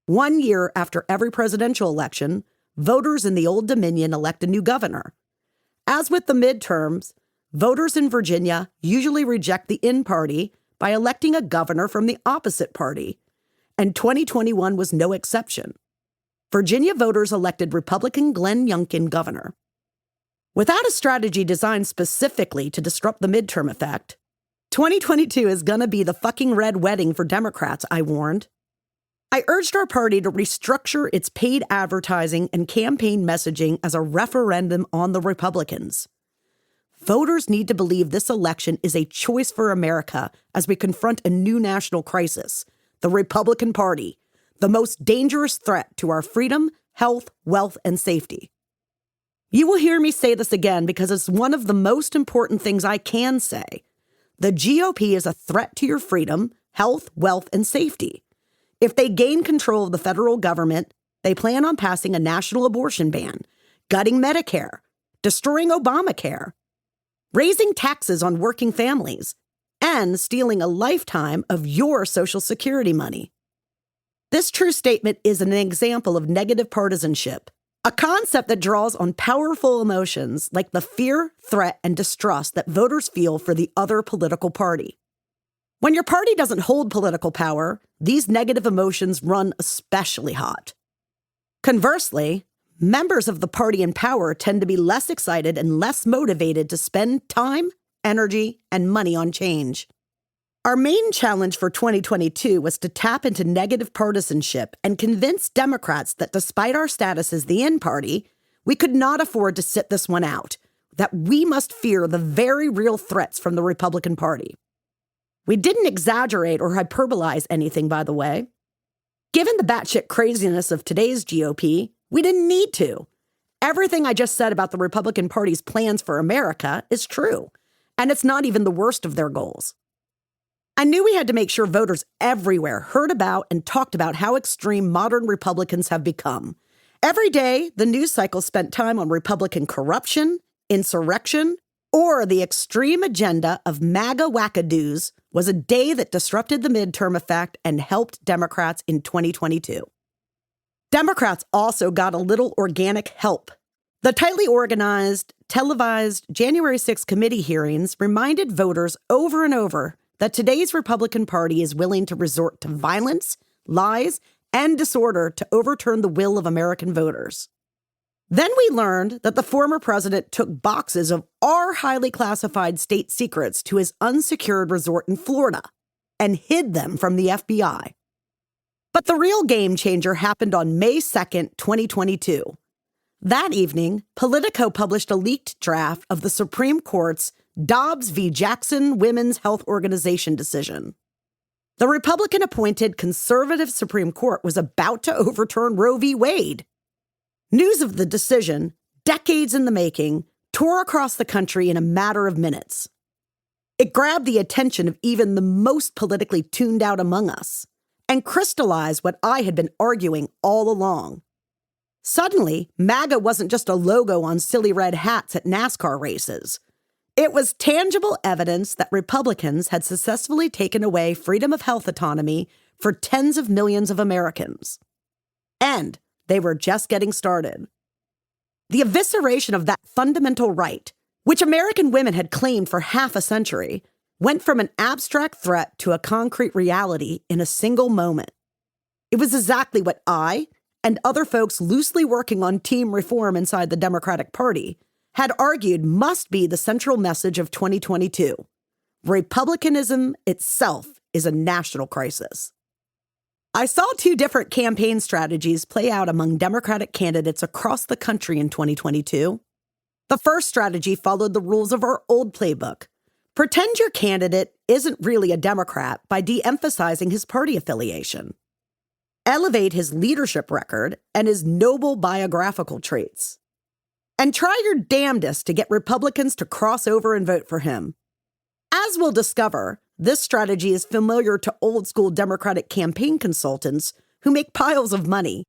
1 year after every presidential election, voters in the Old Dominion elect a new governor. As with the midterms, voters in Virginia usually reject the in-party by electing a governor from the opposite party, and 2021 was no exception. Virginia voters elected Republican Glenn Youngkin governor. Without a strategy designed specifically to disrupt the midterm effect, 2022 is gonna be the fucking red wedding for Democrats, I warned. I urged our party to restructure its paid advertising and campaign messaging as a referendum on the Republicans. Voters need to believe this election is a choice for America as we confront a new national crisis, the Republican Party, the most dangerous threat to our freedom, health, wealth, and safety. You will hear me say this again because it's one of the most important things I can say. The GOP is a threat to your freedom, health, wealth, and safety. If they gain control of the federal government, they plan on passing a national abortion ban, gutting Medicare, destroying Obamacare, raising taxes on working families, and stealing a lifetime of your Social Security money. This true statement is an example of negative partisanship, a concept that draws on powerful emotions like the fear, threat, and distrust that voters feel for the other political party. When your party doesn't hold political power, these negative emotions run especially hot. Conversely, members of the party in power tend to be less excited and less motivated to spend time, energy, and money on change. Our main challenge for 2022 was to tap into negative partisanship and convince Democrats that despite our status as the in-party, we could not afford to sit this one out, that we must fear the very real threats from the Republican Party. We didn't exaggerate or hyperbolize anything, by the way. Given the batshit craziness of today's GOP, we didn't need to. Everything I just said about the Republican Party's plans for America is true, and it's not even the worst of their goals. I knew we had to make sure voters everywhere heard about and talked about how extreme modern Republicans have become. Every day, the news cycle spent time on Republican corruption, insurrection, or the extreme agenda of MAGA wackadoos was a day that disrupted the midterm effect and helped Democrats in 2022. Democrats also got a little organic help. The tightly organized, televised January 6 committee hearings reminded voters over and over that today's Republican Party is willing to resort to violence, lies, and disorder to overturn the will of American voters. Then we learned that the former president took boxes of our highly classified state secrets to his unsecured resort in Florida and hid them from the FBI. But the real game changer happened on May 2nd, 2022. That evening, Politico published a leaked draft of the Supreme Court's Dobbs v. Jackson Women's Health Organization decision. The Republican-appointed conservative Supreme Court was about to overturn Roe v. Wade. News of the decision, decades in the making, tore across the country in a matter of minutes. It grabbed the attention of even the most politically tuned out among us and crystallized what I had been arguing all along. Suddenly, MAGA wasn't just a logo on silly red hats at NASCAR races. It was tangible evidence that Republicans had successfully taken away freedom of health autonomy for tens of millions of Americans. And they were just getting started. The evisceration of that fundamental right, which American women had claimed for half a century, went from an abstract threat to a concrete reality in a single moment. It was exactly what I, and other folks loosely working on team reform inside the Democratic Party, had argued must be the central message of 2022. Republicanism itself is a national crisis. I saw two different campaign strategies play out among Democratic candidates across the country in 2022. The first strategy followed the rules of our old playbook. Pretend your candidate isn't really a Democrat by de-emphasizing his party affiliation. Elevate his leadership record and his noble biographical traits. And try your damnedest to get Republicans to cross over and vote for him. As we'll discover, this strategy is familiar to old-school Democratic campaign consultants who make piles of money